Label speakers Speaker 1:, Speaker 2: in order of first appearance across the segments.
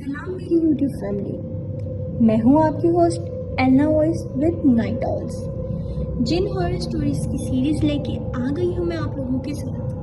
Speaker 1: सलाम मेरी YouTube family. मैं हूँ आपकी host Anna voice with night owls. जिन हॉरर स्टोरीज की सीरीज लेके आ गई हूँ मैं आप लोगों के साथ।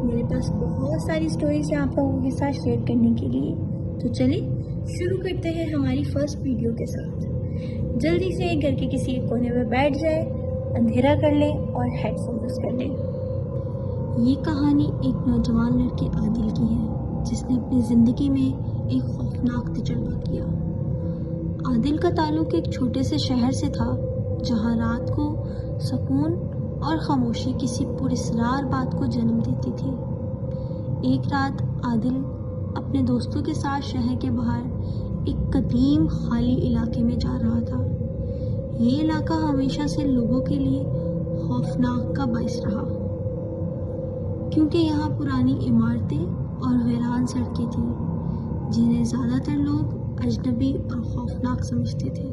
Speaker 1: मेरे पास बहुत सारी स्टोरीज हैं आप लोगों के साथ शेयर करने के लिए। तो चलिए शुरू करते हैं हमारी फर्स्ट वीडियो के साथ। जल्दी से घर के किसी एक कोने में बैठ जाए, अंधेरा कर लें और हेडफोन यूज कर लें। ये कहानी एक नौजवान लड़के आदिल की है जिसने अपनी ज़िंदगी में एक खौफनाक तजुर्बा किया। आदिल का ताल्लुक एक छोटे से शहर से था जहां रात को सुकून और खामोशी किसी पुरस्रार बात को जन्म देती थी। एक रात आदिल अपने दोस्तों के साथ शहर के बाहर एक कदीम खाली इलाके में जा रहा था। ये इलाका हमेशा से लोगों के लिए खौफनाक का बायस रहा क्योंकि यहाँ पुरानी इमारतें और वीरान सड़कें थीं जिन्हें ज़्यादातर लोग अजनबी और खौफनाक समझते थे।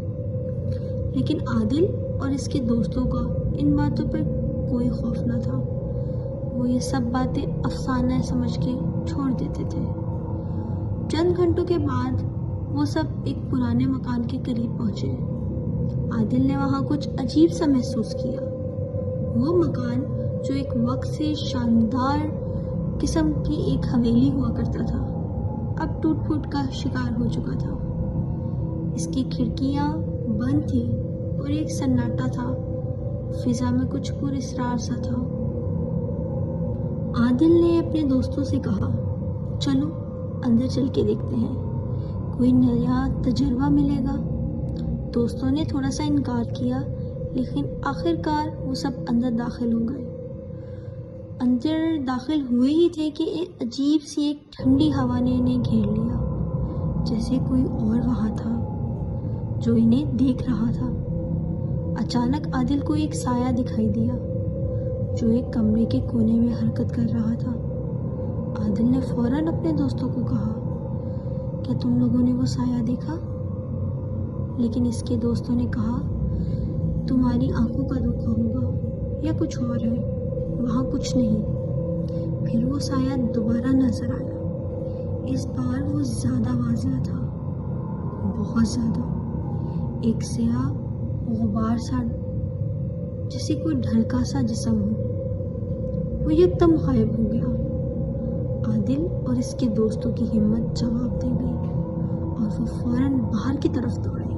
Speaker 1: लेकिन आदिल और इसके दोस्तों का इन बातों पर कोई खौफ न था। वो ये सब बातें अफसाना समझ के छोड़ देते थे। चंद घंटों के बाद वो सब एक पुराने मकान के करीब पहुंचे। आदिल ने वहाँ कुछ अजीब सा महसूस किया। वो मकान जो एक वक्त से शानदार किस्म की एक हवेली हुआ करता था अब टूट फूट का शिकार हो चुका था। इसकी खिड़कियां बंद थी और एक सन्नाटा था। फिजा में कुछ पुरस्रार सा था। आदिल ने अपने दोस्तों से कहा, चलो अंदर चल के देखते हैं, कोई नया तजुर्बा मिलेगा। दोस्तों ने थोड़ा सा इनकार किया लेकिन आखिरकार वो सब अंदर दाखिल हो गए। अंदर दाखिल हुए ही थे कि एक अजीब सी एक ठंडी हवा ने इन्हें घेर लिया, जैसे कोई और वहाँ था जो इन्हें देख रहा था। अचानक आदिल को एक साया दिखाई दिया जो एक कमरे के कोने में हरकत कर रहा था। आदिल ने फौरन अपने दोस्तों को कहा, क्या तुम लोगों ने वो साया देखा? लेकिन इसके दोस्तों ने कहा, तुम्हारी आंखों का धोखा होगा या कुछ और है, वहाँ कुछ नहीं। फिर वो साया दोबारा नजर आया। इस बार वो ज़्यादा वाज़ेह था, बहुत ज़्यादा। एक स्याह गुबार सा, जैसे कोई ढलका सा जिस्म हो, वो एकदम गायब हो गया। आदिल और इसके दोस्तों की हिम्मत जवाब दे गई और वो फौरन बाहर की तरफ दौड़े।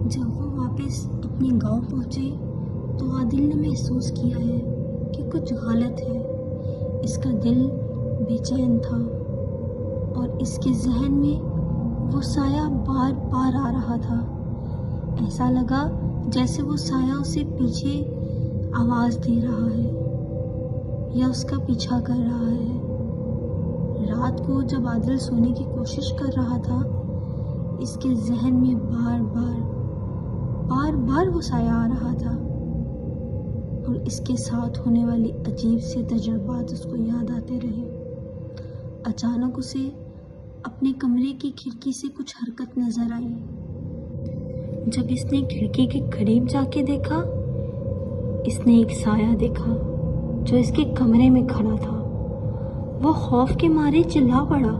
Speaker 1: जब वो वापस अपने गांव पहुंचे तो आदिल ने महसूस किया है कि कुछ गलत है। इसका दिल बेचैन था और इसके जहन में वो साया बार बार आ रहा था। ऐसा लगा जैसे वो साया उसे पीछे आवाज़ दे रहा है या उसका पीछा कर रहा है। रात को जब आदिल सोने की कोशिश कर रहा था, इसके जहन में बार बार वो साया आ रहा था और इसके साथ होने वाली अजीब से तजुर्बात उसको याद आते रहे। अचानक उसे अपने कमरे की खिड़की से कुछ हरकत नजर आई। जब इसने खिड़की के करीब जाके देखा, इसने एक साया देखा जो इसके कमरे में खड़ा था। वो खौफ के मारे चिल्ला पड़ा,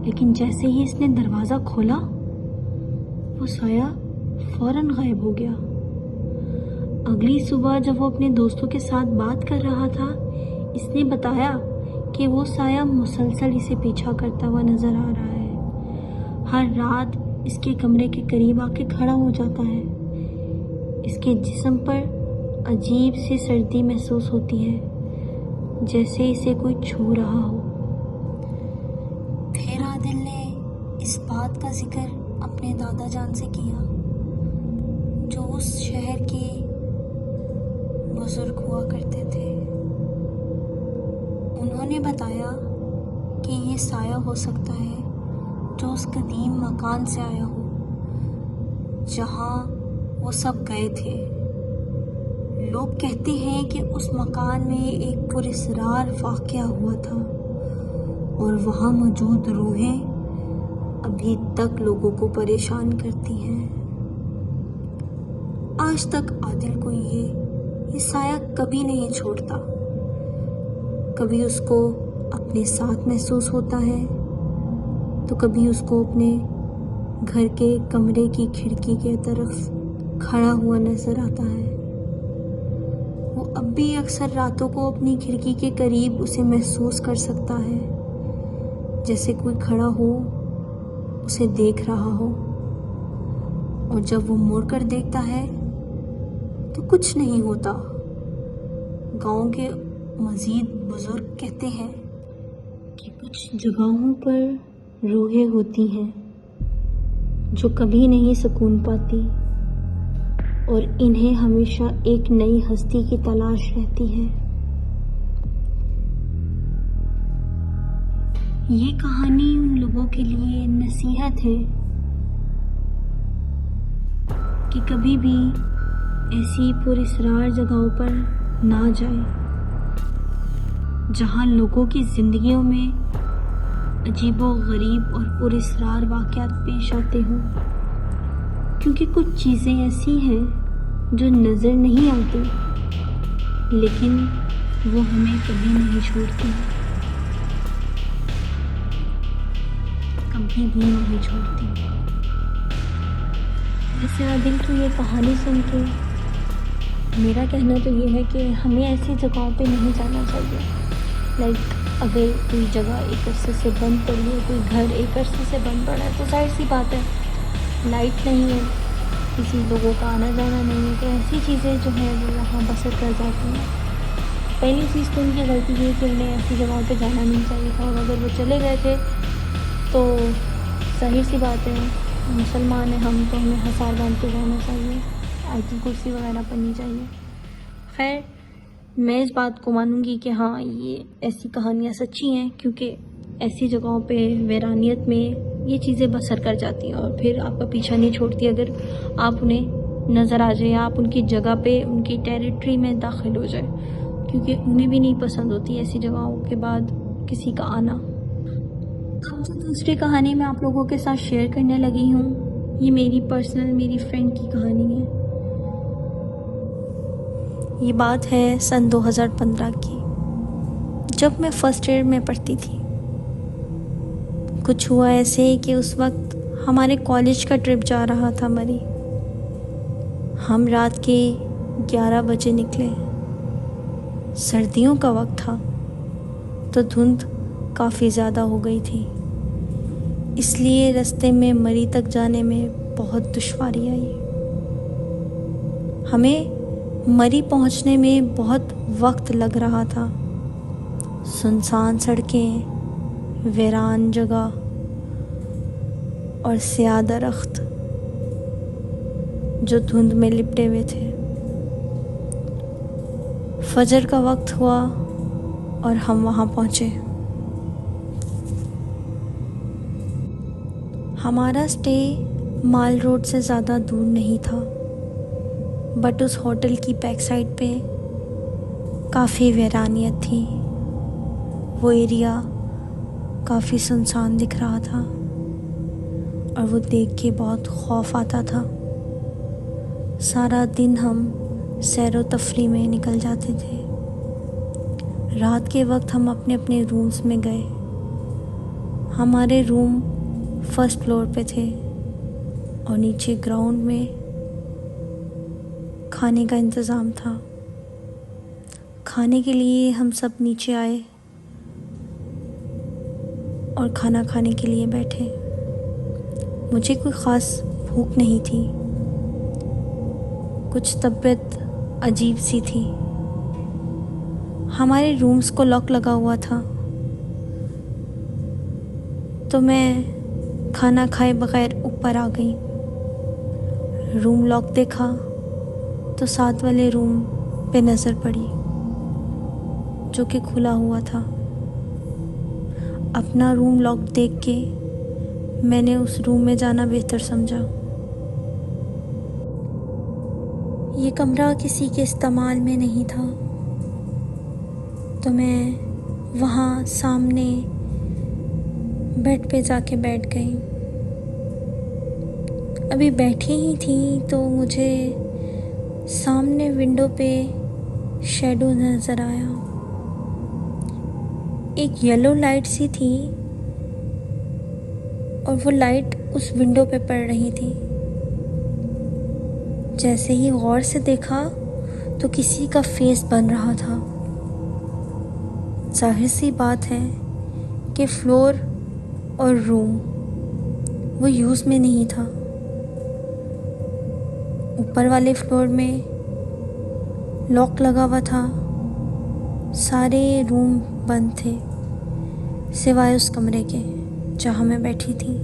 Speaker 1: लेकिन जैसे ही इसने दरवाज़ा खोला, वो साया फौरन गायब हो गया। अगली सुबह जब वो अपने दोस्तों के साथ बात कर रहा था, इसने बताया कि वो साया मुसलसल इसे पीछा करता हुआ नजर आ रहा है। हर रात इसके कमरे के करीब आके खड़ा हो जाता है। इसके जिस्म पर अजीब सी सर्दी महसूस होती है, जैसे इसे कोई छू रहा हो। फिर आदिल ने इस बात का जिक्र अपने दादा जान से किया जो उस शहर के बुजुर्ग हुआ करते थे। उन्होंने बताया कि ये साया हो सकता है जो उस कदीम मकान से आया हो जहाँ वो सब गए थे। लोग कहते हैं कि उस मकान में एक पुरस्रार वाक़या हुआ था और वहाँ मौजूद रूहें अभी तक लोगों को परेशान करती हैं। आज तक आदिल को ये साया कभी नहीं छोड़ता। कभी उसको अपने साथ महसूस होता है तो कभी उसको अपने घर के कमरे की खिड़की के तरफ खड़ा हुआ नजर आता है। वो अब भी अक्सर रातों को अपनी खिड़की के करीब उसे महसूस कर सकता है, जैसे कोई खड़ा हो उसे देख रहा हो। और जब वो मुड़ कर देखता है तो कुछ नहीं होता। गांव के मजीद बुजुर्ग कहते हैं कि कुछ जगहों पर रूहें होती हैं जो कभी नहीं सुकून पाती और इन्हें हमेशा एक नई हस्ती की तलाश रहती है। ये कहानी उन लोगों के लिए नसीहत है कि कभी भी ऐसी पुरस्रार जगहों पर ना जाए जहां लोगों की जिंदगियों में अजीबो-गरीब और पुरस्रार वाक़यात पेश आते हों, क्योंकि कुछ चीज़ें ऐसी हैं जो नज़र नहीं आती लेकिन वो हमें कभी नहीं छोड़ती, कभी भी नहीं छोड़ती। वैसे आदिल, तो ये कहानी सुन के मेरा कहना तो ये है कि हमें ऐसी जगहों पे नहीं जाना चाहिए। अगर कोई जगह एक अरसे से बंद पड़ी है, कोई घर एक अरसे से बंद पड़ा है, तो जाहिर सी बात है लाइट नहीं है, किसी लोगों का आना जाना नहीं है, तो ऐसी चीज़ें जो हैं वो वहाँ बसर कर जाती हैं। पहली चीज़ तो उनकी गलती ये है कि उन्हें ऐसी जगहों पे जाना नहीं चाहिए था, और अगर वो चले गए थे तो जाहिर सी बात है मुसलमान है हम, तो हमें हसार बांध के जाना चाहिए, आयतुल कुर्सी वगैरह पढ़नी चाहिए। खैर, मैं इस बात को मानूंगी कि हाँ, ये ऐसी कहानियाँ सच्ची हैं, क्योंकि ऐसी जगहों पे वीरानियत में ये चीज़ें बसर कर जाती हैं और फिर आपका पीछा नहीं छोड़ती अगर आप उन्हें नज़र आ जाए या आप उनकी जगह पे, उनकी टेरिटरी में दाखिल हो जाए, क्योंकि उन्हें भी नहीं पसंद होती ऐसी जगहों के बाद किसी का आना। अब जो दूसरी कहानी मैं आप लोगों के साथ शेयर करने लगी हूँ, ये मेरी फ्रेंड की कहानी है। ये बात है सन 2015 की, जब मैं फर्स्ट ईयर में पढ़ती थी। कुछ हुआ ऐसे कि उस वक्त हमारे कॉलेज का ट्रिप जा रहा था मरी। हम रात के 11 बजे निकले। सर्दियों का वक्त था तो धुंध काफ़ी ज़्यादा हो गई थी, इसलिए रास्ते में मरी तक जाने में बहुत दुश्वारी आई। हमें मरी पहुंचने में बहुत वक्त लग रहा था। सुनसान सड़कें, वीरान जगह और स्याह दरख्त जो धुंध में लिपटे हुए थे। फजर का वक्त हुआ और हम वहाँ पहुँचे। हमारा स्टे माल रोड से ज़्यादा दूर नहीं था, बट उस होटल की बैक साइड पे काफ़ी वीरानियत थी। वो एरिया काफ़ी सुनसान दिख रहा था और वो देख के बहुत खौफ आता था। सारा दिन हम सैरो तफरी में निकल जाते थे। रात के वक्त हम अपने अपने रूम्स में गए। हमारे रूम फर्स्ट फ्लोर पे थे और नीचे ग्राउंड में खाने का इंतज़ाम था। खाने के लिए हम सब नीचे आए और खाना खाने के लिए बैठे। मुझे कोई ख़ास भूख नहीं थी, कुछ तबीयत अजीब सी थी। हमारे रूम्स को लॉक लगा हुआ था, तो मैं खाना खाए बगैर ऊपर आ गई। रूम लॉक देखा तो साथ वाले रूम पे नज़र पड़ी जो कि खुला हुआ था। अपना रूम लॉक देख के मैंने उस रूम में जाना बेहतर समझा। ये कमरा किसी के इस्तेमाल में नहीं था, तो मैं वहाँ सामने बेड पे जाके बैठ गई। अभी बैठी ही थी तो मुझे सामने विंडो पे शैडो नज़र आया। एक येलो लाइट सी थी और वो लाइट उस विंडो पे पड़ रही थी। जैसे ही गौर से देखा तो किसी का फेस बन रहा था। जाहिर सी बात है कि फ्लोर और रूम वो यूज़ में नहीं था। ऊपर वाले फ्लोर में लॉक लगा हुआ था, सारे रूम बंद थे सिवाय उस कमरे के जहाँ मैं बैठी थी,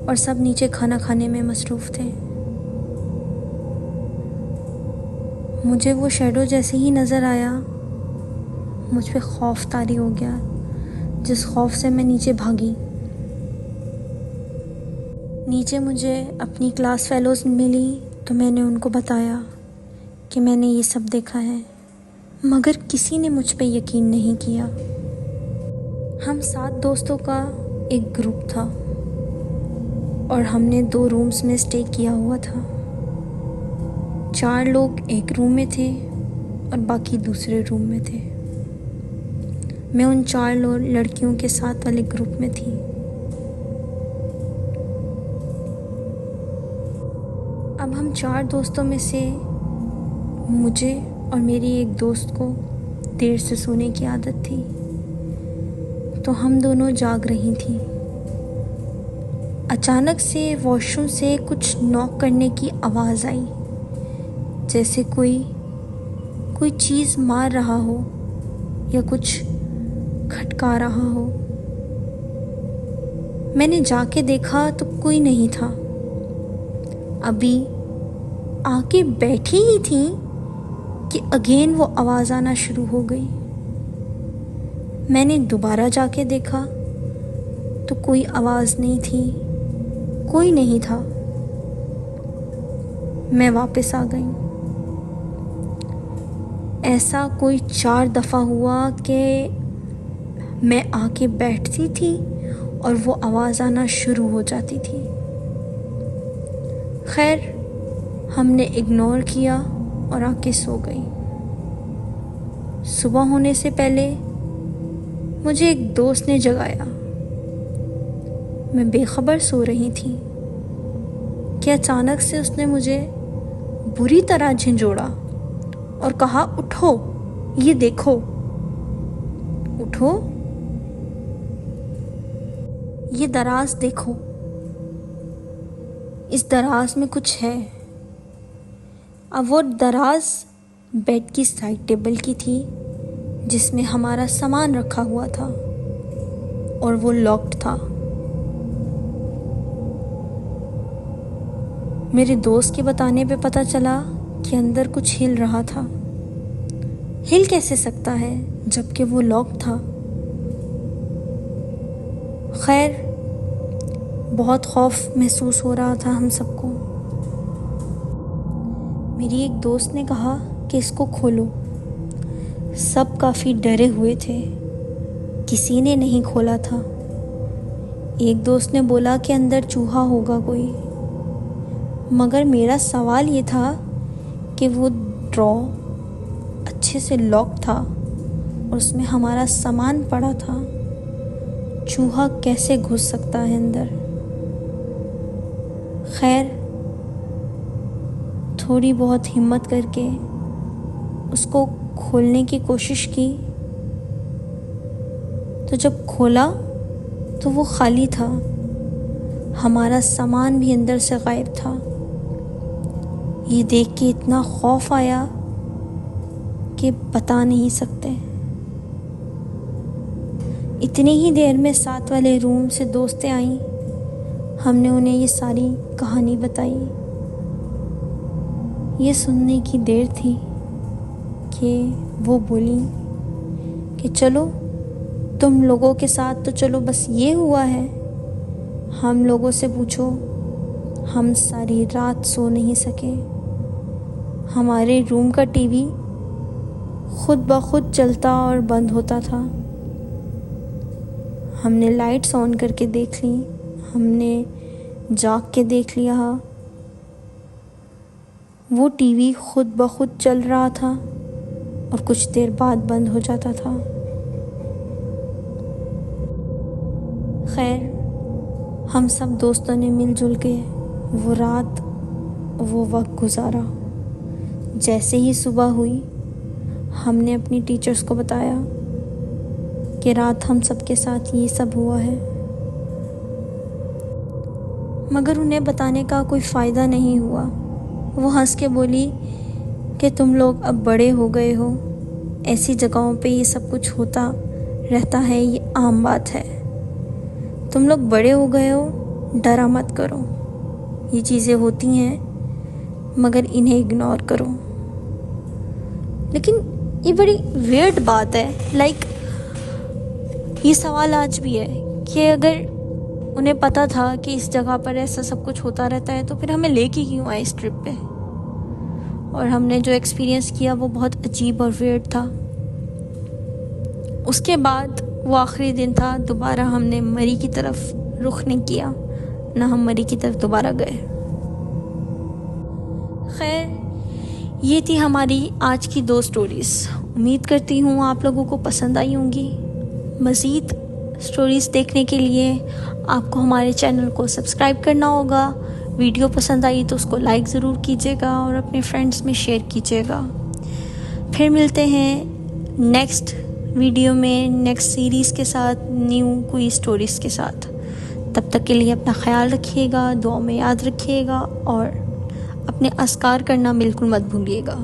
Speaker 1: और सब नीचे खाना खाने में मसरूफ़ थे। मुझे वो शैडो जैसे ही नज़र आया, मुझ पे खौफ तारी हो गया, जिस खौफ से मैं नीचे भागी। नीचे मुझे अपनी क्लास फेलोज़ मिली तो मैंने उनको बताया कि मैंने ये सब देखा है, मगर किसी ने मुझ पे यकीन नहीं किया। हम 7 दोस्तों का एक ग्रुप था और हमने 2 रूम्स में स्टे किया हुआ था। 4 लोग एक रूम में थे और बाकी दूसरे रूम में थे। मैं उन 4 लड़कियों के साथ वाले ग्रुप में थी। अब हम 4 दोस्तों में से मुझे और मेरी एक दोस्त को देर से सोने की आदत थी, तो हम दोनों जाग रही थी। अचानक से वॉशरूम से कुछ नॉक करने की आवाज़ आई, जैसे कोई चीज़ मार रहा हो या कुछ खटका रहा हो। मैंने जाके देखा तो कोई नहीं था। अभी आके बैठी ही थी कि अगेन वो आवाज़ आना शुरू हो गई। मैंने दोबारा जाके देखा तो कोई आवाज़ नहीं थी, कोई नहीं था। मैं वापस आ गई। ऐसा कोई 4 दफ़ा हुआ कि मैं आके बैठती थी और वो आवाज़ आना शुरू हो जाती थी। खैर, हमने इग्नोर किया और आके सो गई। सुबह होने से पहले मुझे एक दोस्त ने जगाया। मैं बेखबर सो रही थी कि अचानक से उसने मुझे बुरी तरह झंझोड़ा और कहा, उठो, ये देखो। उठो, ये दराज देखो, इस दराज में कुछ है। अब वो दराज बेड की साइड टेबल की थी जिसमें हमारा सामान रखा हुआ था और वो लॉक्ड था। मेरे दोस्त के बताने पे पता चला कि अंदर कुछ हिल रहा था। हिल कैसे सकता है जबकि वो लॉक था। खैर, बहुत खौफ महसूस हो रहा था हम सबको। मेरी एक दोस्त ने कहा कि इसको खोलो। सब काफ़ी डरे हुए थे, किसी ने नहीं खोला था। एक दोस्त ने बोला कि अंदर चूहा होगा कोई, मगर मेरा सवाल ये था कि वो ड्रॉ अच्छे से लॉक था और उसमें हमारा सामान पड़ा था। चूहा कैसे घुस सकता है अंदर। खैर, थोड़ी बहुत हिम्मत करके उसको खोलने की कोशिश की, तो जब खोला तो वो खाली था। हमारा सामान भी अंदर से गायब था। ये देख के इतना खौफ आया कि बता नहीं सकते। इतनी ही देर में 7 वाले रूम से दोस्तें आईं। हमने उन्हें ये सारी कहानी बताई। ये सुनने की देर थी कि वो बोली कि चलो, तुम लोगों के साथ तो चलो बस ये हुआ है, हम लोगों से पूछो। हम सारी रात सो नहीं सके। हमारे रूम का टीवी खुद ब खुद चलता और बंद होता था। हमने लाइट्स ऑन करके देख ली, हमने जाग के देख लिया। वो टीवी खुद ब खुद चल रहा था और कुछ देर बाद बंद हो जाता था।
Speaker 2: खैर, हम सब दोस्तों ने मिलजुल के वो रात, वो वक्त गुजारा। जैसे ही सुबह हुई, हमने अपनी टीचर्स को बताया कि रात हम सब के साथ ये सब हुआ है, मगर उन्हें बताने का कोई फ़ायदा नहीं हुआ। वो हंस के बोली कि तुम लोग अब बड़े हो गए हो, ऐसी जगहों पे ये सब कुछ होता रहता है, ये आम बात है। तुम लोग बड़े हो गए हो, डरा मत करो, ये चीज़ें होती हैं मगर इन्हें इग्नोर करो। लेकिन ये बड़ी वियर्ड बात है, ये सवाल आज भी है कि अगर उन्हें पता था कि इस जगह पर ऐसा सब कुछ होता रहता है तो फिर हमें लेके क्यों आए इस ट्रिप पे। और हमने जो एक्सपीरियंस किया वो बहुत अजीब और वियर्ड था। उसके बाद वो आखिरी दिन था, दोबारा हमने मरी की तरफ रुख नहीं किया, ना हम मरी की तरफ दोबारा गए। खैर, ये थी हमारी आज की 2 स्टोरीज़। उम्मीद करती हूँ आप लोगों को पसंद आई होंगी। मज़ीद स्टोरीज़ देखने के लिए आपको हमारे चैनल को सब्सक्राइब करना होगा। वीडियो पसंद आई तो उसको लाइक ज़रूर कीजिएगा और अपने फ्रेंड्स में शेयर कीजिएगा। फिर मिलते हैं नेक्स्ट वीडियो में, नेक्स्ट सीरीज़ के साथ, न्यू कोई स्टोरीज़ के साथ। तब तक के लिए अपना ख्याल रखिएगा, दुआ में याद रखिएगा और अपने अस्कार करना बिल्कुल मत भूलिएगा।